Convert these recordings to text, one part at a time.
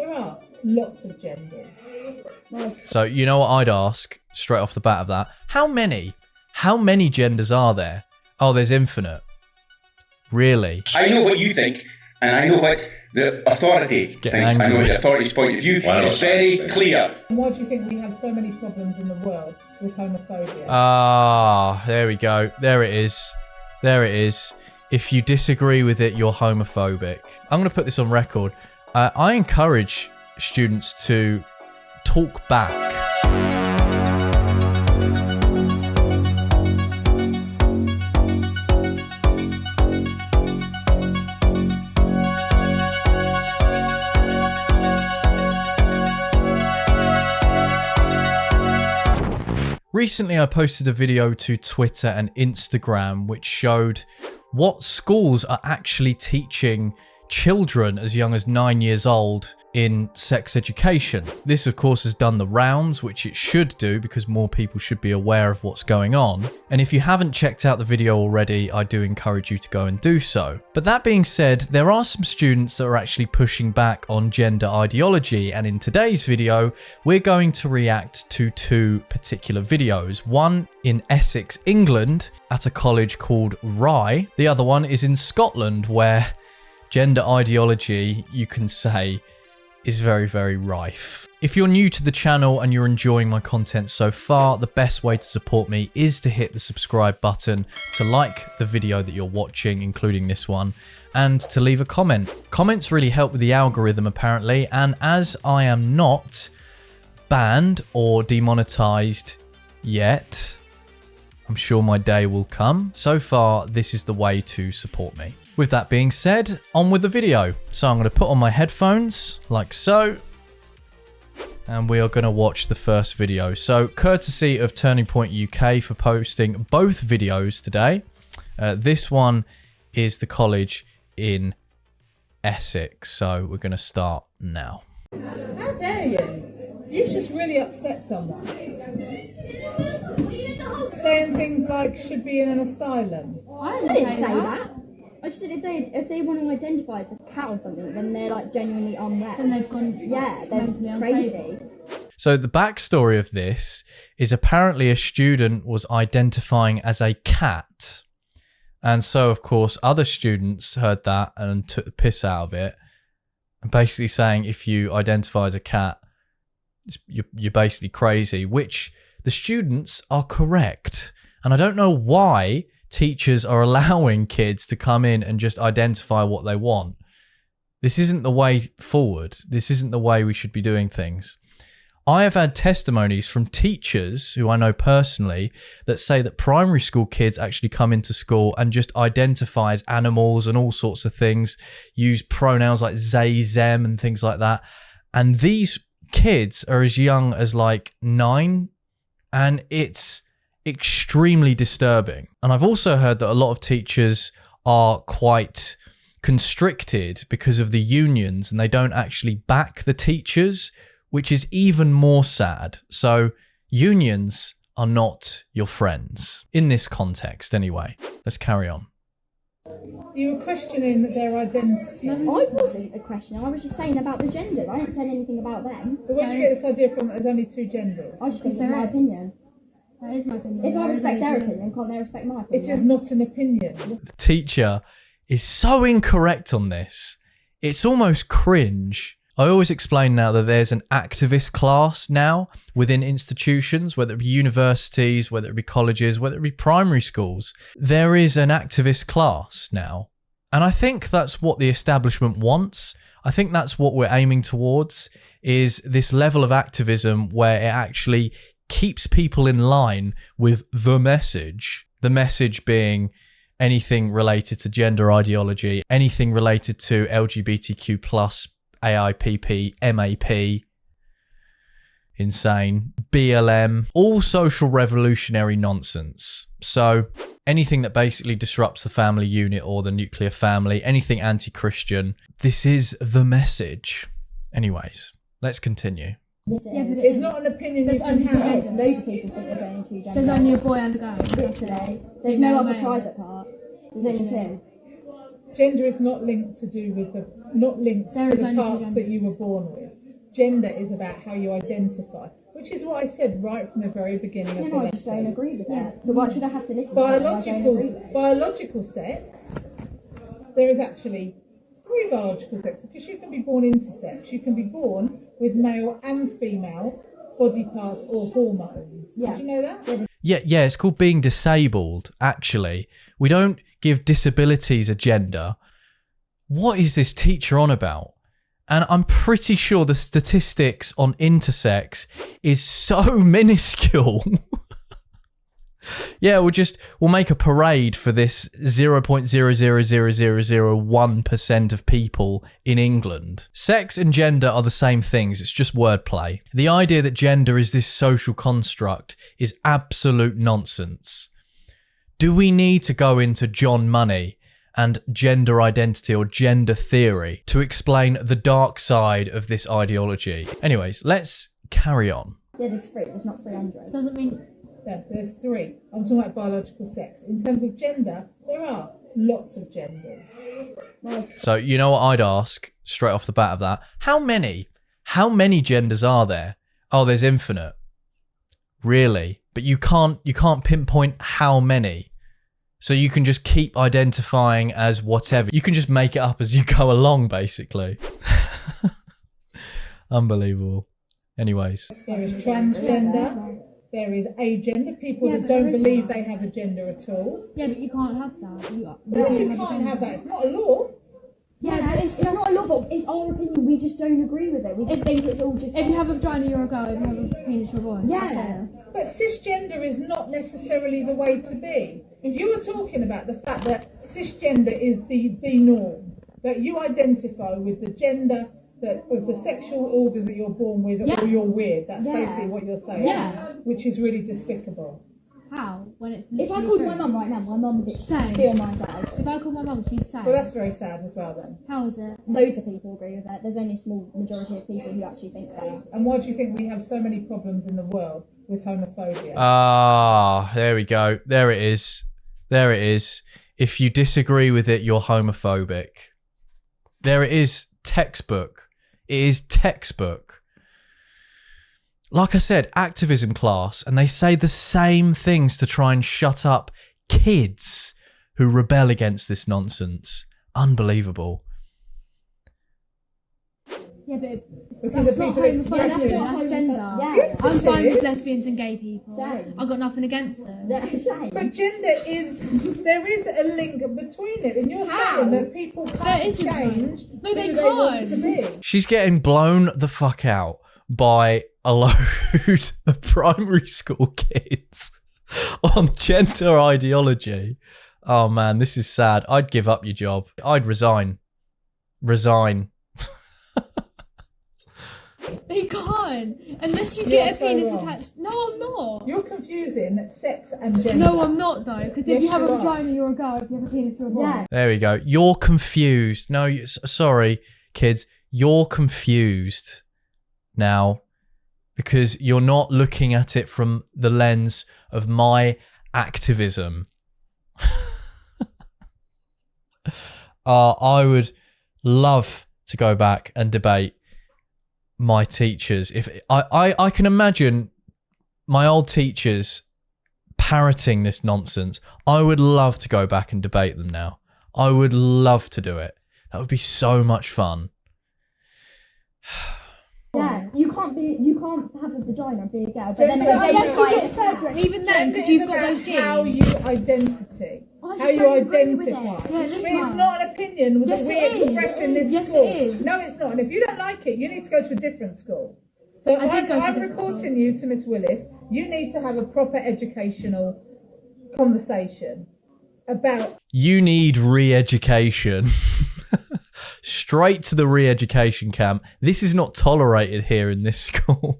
There are lots of genders. So you know what I'd ask straight off the bat of that? How many genders are there? Oh, there's infinite. Really? I know what you think, and I know what the authority thinks. Angry. I know the authority's point of view is very clear. And why do you think we have so many problems in the world with homophobia? Ah, there we go. There it is. There it is. If you disagree with it, you're homophobic. I'm going to put this on record. I encourage students to talk back. Recently, I posted a video to Twitter and Instagram which showed what schools are actually teaching children as young as 9 years old in sex education. This, of course, has done the rounds, which it should do because more people should be aware of what's going on. And if you haven't checked out the video already, I do encourage you to go and do so. But that being said, there are some students that are actually pushing back on gender ideology, and in today's video, we're going to react to two particular videos. One in Essex, England, at a college called Rye. The other one is in Scotland, where gender ideology, you can say, is very, very rife. If you're new to the channel and you're enjoying my content so far, the best way to support me is to hit the subscribe button, to like the video that you're watching, including this one, and to leave a comment. Comments really help with the algorithm, apparently, and as I am not banned or demonetized yet, I'm sure my day will come. So far, this is the way to support me. With that being said, on with the video. So I'm going to put on my headphones, like so, and we are going to watch the first video. So courtesy of Turning Point UK for posting both videos today. This one is the college in Essex. So we're going to start now. How dare you? You've just really upset someone. Saying things like, should be in an asylum. I didn't say that. I just said if they want to identify as a cat or something, then they're like genuinely unwell. Then they've gone, yeah, they're crazy. So the backstory of this is apparently a student was identifying as a cat. And so, of course, other students heard that and took the piss out of it. And basically saying if you identify as a cat, you're basically crazy, which the students are correct. And I don't know why teachers are allowing kids to come in and just identify what they want. This isn't the way forward. This isn't the way we should be doing things. I have had testimonies from teachers who I know personally that say that primary school kids actually come into school and just identify as animals and all sorts of things, use pronouns like they, them and things like that. And these kids are as young as like 9, and it's extremely disturbing. And I've also heard that a lot of teachers are quite constricted because of the unions and they don't actually back the teachers, which is even more sad. So unions are not your friends in this context anyway. Let's carry on. You were questioning their identity. I wasn't a question. I was just saying about the gender. I didn't say anything about them. But where did you get this idea from that there's only 2 genders? I just think it's my opinion. That is my opinion. If I respect their opinion, can't they respect my opinion? It is not an opinion. The teacher is so incorrect on this. It's almost cringe. I always explain now that there's an activist class now within institutions, whether it be universities, whether it be colleges, whether it be primary schools. There is an activist class now. And I think that's what the establishment wants. I think that's what we're aiming towards, is this level of activism where it actually keeps people in line with the message being anything related to gender ideology, anything related to LGBTQ plus, AIPP, MAP, insane, BLM, all social revolutionary nonsense. So anything that basically disrupts the family unit or the nuclear family, anything anti-Christian, this is the message. Anyways, let's continue. Yeah, but It's not an opinion you there's can only two have. genders. Loads of people think there's only 2 genders. There's only a boy and a girl. Literally. There's no other private part. There's only 2. Gender is not linked to do with the There to is the only 2 parts that genders. you were born with. Gender is about how you identify, which is what I said right from the very beginning of the No, I lesson. just don't agree with that. So why should I have to listen to something I don't agree with? Biological sex, there is actually 3 biological sexes, because you can be born intersex. You can be born with male and female body parts or hormones. Yeah. Did you know that? Yeah, it's called being disabled, actually. We don't give disabilities a gender. What is this teacher on about? And I'm pretty sure the statistics on intersex is so minuscule. Yeah, we'll make a parade for this 0.00001% of people in England. Sex and gender are the same things, it's just wordplay. The idea that gender is this social construct is absolute nonsense. Do we need to go into John Money and gender identity or gender theory to explain the dark side of this ideology? Anyways, let's carry on. Yeah, there's 3. There's not 300. Doesn't mean. Yeah, there's 3. I'm talking about biological sex. In terms of gender, there are lots of genders. So you know what I'd ask straight off the bat of that? How many genders are there? Oh, there's infinite. Really? But you can't pinpoint how many. So you can just keep identifying as whatever. You can just make it up as you go along, basically. Unbelievable. Anyways. There is transgender. There is agender, people Yeah, that but don't there is believe that. they have a gender at all. Yeah, but you can't have that. You can't have that. It's not a law. Yeah, but It's not a law, but it's our opinion. We just don't agree with it. We just think it's all just. if you have a vagina, you're a girl. If you have a penis, you're a boy. That's Yeah. it. But cisgender is not necessarily the way to be. You were talking about the fact that cisgender is the norm. That you identify with the gender of the sexual organ that you're born with, Yeah. or you're weird. That's Yeah. basically what you're saying. Yeah. Which is really despicable. How? When it's. If I literally called true. my mum right now, my mum would Same. be on my side. If I called my mum, she'd say. Well, that's very sad as well then. How is it? Loads of people agree with that. There's only a small majority of people who actually think that. And why do you think we have so many problems in the world with homophobia? Ah, there we go. There it is. There it is. If you disagree with it, you're homophobic. There it is. Textbook. It is textbook. Like I said, activism class, and they say the same things to try and shut up kids who rebel against this nonsense. Unbelievable. Yeah, but Because that's of not people homophobia. expressing. That's gender. Yeah. Yes, I'm it fine is. with lesbians and gay people. Same. I've got nothing against them. Yeah, same. But gender there is a link between it, and you're saying that people There can't isn't change one. No, they who they want to can't. be. She's getting blown the fuck out by a load of primary school kids on gender ideology. Oh man, this is sad. I'd give up your job. I'd resign. Resign. They can't. Unless you You're get a so penis wrong. attached. No, I'm not. You're confusing sex and gender. No, I'm not though. Because Yes, if you have a you are. vagina, you're a girl. If you have a penis, you're a boy. Yeah. There we go. You're confused. No, sorry, kids. You're confused now because you're not looking at it from the lens of my activism. I would love to go back and debate my teachers. If I can imagine my old teachers parroting this nonsense. I would love to go back and debate them now. I would love to do it. That would be so much fun. Yeah, you can't have a vagina and be a girl, but Gender- then Unless you identify get as surgery, and even then, Gender because is you've got about those genes. how you identity. I just How you don't agree with identify. it. Yeah, But just it's fine. not an opinion that Yes, we it is. express in this Yes, school. it is. No, it's not. And if you don't like it, you need to go to a different school. So I did go to a I'm different reporting school. you to Miss Willis. You need to have a proper educational conversation about. You need re-education. Straight to the re-education camp. This is not tolerated here in this school.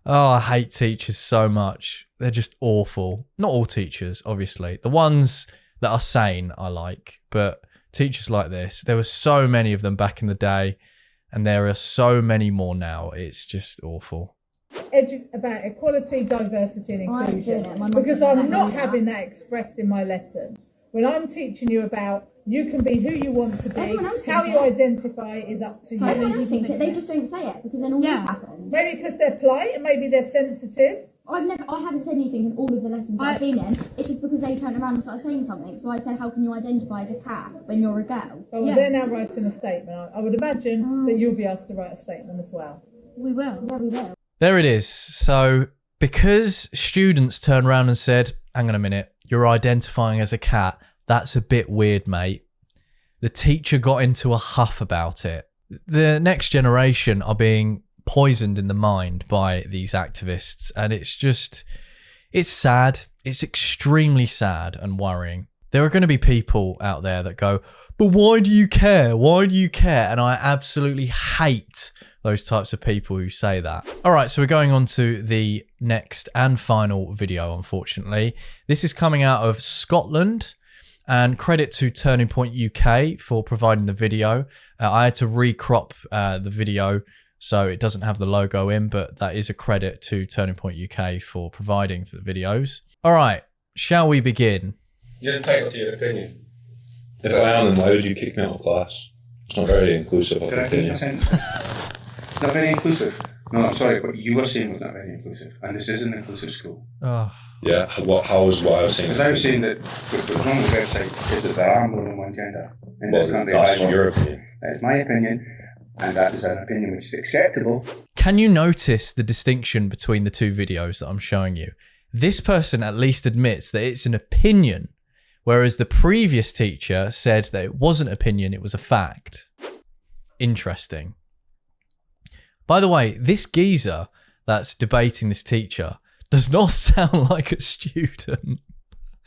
Oh, I hate teachers so much. They're just awful. Not all teachers, obviously. The ones that are sane I like. But teachers like this, there were so many of them back in the day. And there are so many more now. It's just awful. About equality, diversity and I ain't inclusion. doing it. My mum Because doesn't I'm let not me do having that expressed in my lesson. When I'm teaching you about You can be who you want to be. Everyone else How thinks you it. identify is up to So you. everyone else thinks it. They just don't say it because then all Yeah. this happens. Maybe because they're polite and maybe they're sensitive. I haven't said anything in all of the lessons I've been in. It's just because they turned around and started saying something. So I said, how can you identify as a cat when you're a girl? Oh, Yeah. they're now writing a statement. I would imagine that you'll be asked to write a statement as well. We will. Yeah, we will. There it is. So because students turned around and said, hang on a minute, you're identifying as a cat, that's a bit weird, mate. The teacher got into a huff about it. The next generation are being poisoned in the mind by these activists, and it's sad. It's extremely sad and worrying. There are going to be people out there that go, but why do you care? Why do you care? And I absolutely hate those types of people who say that. All right, so we're going on to the next and final video, unfortunately. This is coming out of Scotland, and credit to Turning Point UK for providing the video. I had to recrop the video so it doesn't have the logo in, but that is a credit to Turning Point UK for providing for the videos. All right, shall we begin? You're entitled to your opinion. If I am, then why would you kick me out of class? It's not very inclusive of Did I finish my opinion. sentence? It's not very inclusive. No, I'm sorry, what you were saying was not very inclusive. And this is an inclusive school. Oh, Yeah, how was what I was saying? Because I was saying that what's wrong with the website is that there are more than one gender in Well, this country. that's your opinion. That is my opinion, and that is an opinion which is acceptable. can you notice the distinction between the two videos that I'm showing you? This person at least admits that it's an opinion, whereas the previous teacher said that it wasn't opinion, it was a fact. Interesting. By the way, this geezer that's debating this teacher does not sound like a student.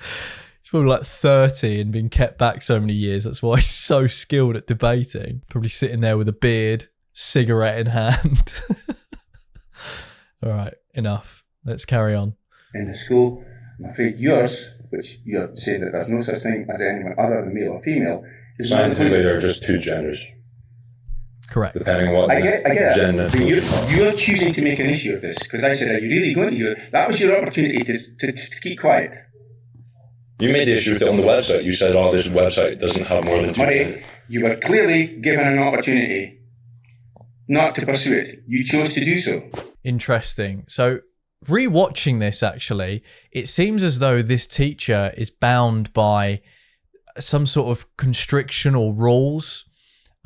He's probably like 30 and been kept back so many years. That's why he's so skilled at debating. Probably sitting there with a beard, cigarette in hand. All right, enough. Let's carry on. In the school, I'm afraid yours, which you're saying that there's no such thing as anyone other than male or female, is not Scientifically, inclusive. there are just two genders, Correct. depending on what I get gender. that. But you're choosing to make an issue of this, because I said, are you really going to do it? That was your opportunity to keep quiet. You made the issue with it on the website. You said, oh, this website doesn't have more than two Murray, genders. you were clearly given an opportunity not to pursue it. You chose to do so. Interesting. So, rewatching this, actually, it seems as though this teacher is bound by some sort of constriction or rules.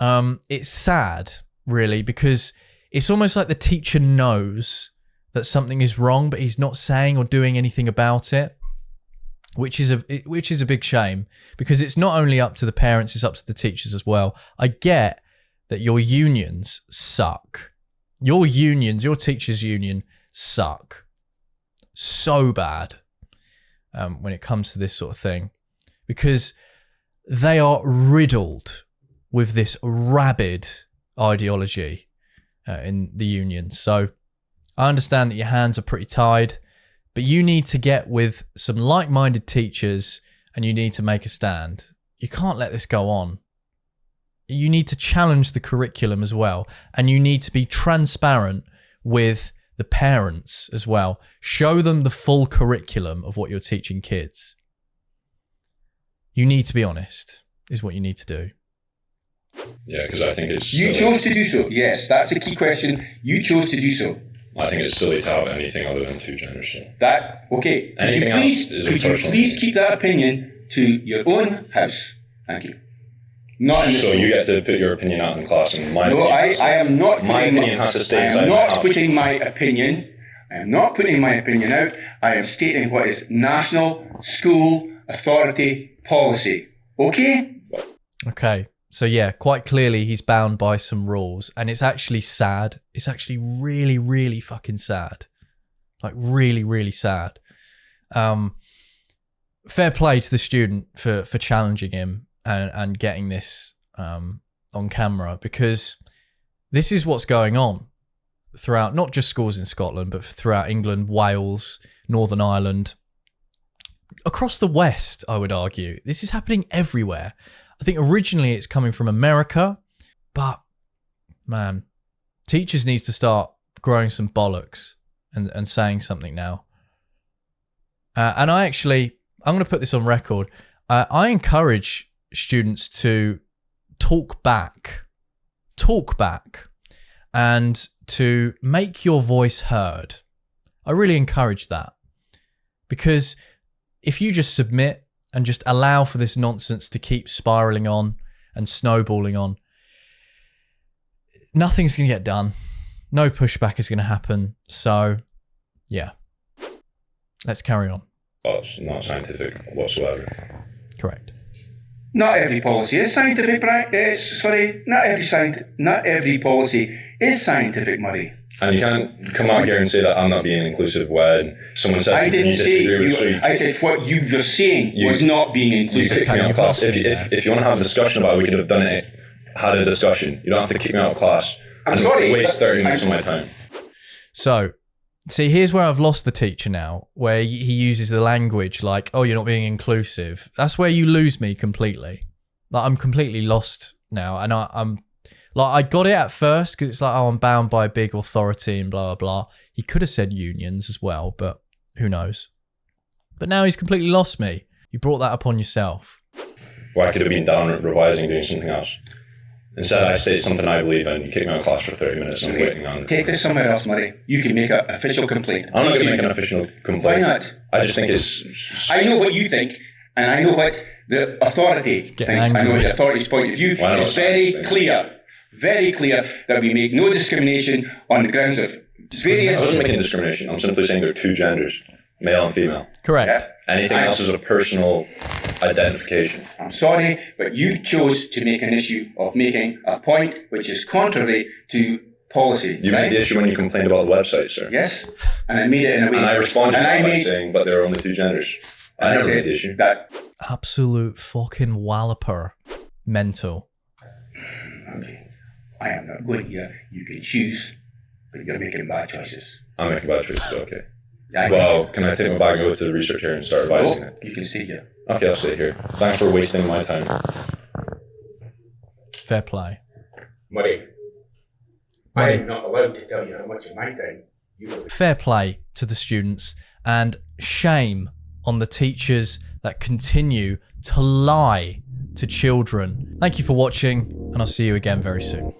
It's sad, really, because it's almost like the teacher knows that something is wrong, but he's not saying or doing anything about it, which is a big shame, because it's not only up to the parents, it's up to the teachers as well. I get that your unions suck. Your unions, your teachers' union suck so bad when it comes to this sort of thing, because they are riddled with this rabid ideology in the union. So I understand that your hands are pretty tied, but you need to get with some like-minded teachers and you need to make a stand. You can't let this go on. You need to challenge the curriculum as well, and you need to be transparent with the parents as well. Show them the full curriculum of what you're teaching kids. You need to be honest, is what you need to do. Yeah, because I think it's You silly. chose to do so. Yes, that's the key question. You chose to do so. I think it's silly to have anything other than two genders. So. That, okay. Anything else is Could you personal. please keep that opinion to your own house? Thank you. Not in the So school. you get to put your opinion out in class, and my No, opinion I has to- am not. My putting opinion has to stay I inside am my not house. putting my opinion. I am not putting my opinion out. I am stating what is national school authority policy. Okay? Okay. So yeah, quite clearly he's bound by some rules, and it's actually sad. It's actually really, really fucking sad. Like really, really sad. Fair play to the student for challenging him and getting this on camera, because this is what's going on throughout not just schools in Scotland, but throughout England, Wales, Northern Ireland, across the West, I would argue. This is happening everywhere. I think originally it's coming from America, but man, teachers need to start growing some bollocks and saying something now. And I'm going to put this on record. I encourage students to talk back, and to make your voice heard. I really encourage that, because if you just submit and just allow for this nonsense to keep spiraling on and snowballing on, nothing's going to get done. No pushback is going to happen. So, yeah. Let's carry on. Well, it's not scientific whatsoever. Correct. Not every policy is scientific, not every policy is scientific, Murray. And you can't come out here and say that I'm not being inclusive when someone says I didn't say disagree with you. I said what you were saying was not being You inclusive. kick me out of class. If you want to have a discussion about it, we could have done it, had a discussion. You don't have to kick me out of class. I'm and sorry, waste 30 minutes of my time. So, see, here's where I've lost the teacher now, where he uses the language like, oh, you're not being inclusive. That's where you lose me completely. Like, I'm completely lost now. And I'm like, I got it at first because it's like, oh, I'm bound by big authority and blah, blah, blah. He could have said unions as well, but who knows? But now he's completely lost me. You brought that upon yourself. Or I could have been down revising, doing something else. Instead, I state something I believe in. You kick me out of class for 30 minutes. I'm waiting on. Take this somewhere else, Murray. You can make an official complaint. I'm not going to make an official complaint. Why not? I just think it's... I know what you think, and I know what the authority thinks. angry. I know the authority's point of view. Well, I know It's what very clear that we make no discrimination on the grounds of various... I wasn't making discrimination. I'm simply saying there are two genders, male and female. Correct. Anything else is a personal identification. I'm sorry, but you chose to make an issue of making a point which is contrary to policy. You made the issue when you complained about the website, sir. Yes, and I made it in a way... And I responded to and that by saying, but there are only two genders. I never made the issue. That... Absolute fucking walloper. Mental. Okay. I am not going here. You can choose, but you're making bad choices. I'm making bad choices, okay. Yeah, Well, can I take my bag and go to the research here and start revising it? you can stay here. Okay, I'll stay here. Thanks for wasting my time. Fair play. Murray, I am not allowed to tell you how much of my time you will... Fair play to the students, and shame on the teachers that continue to lie to children. Thank you for watching, and I'll see you again very soon.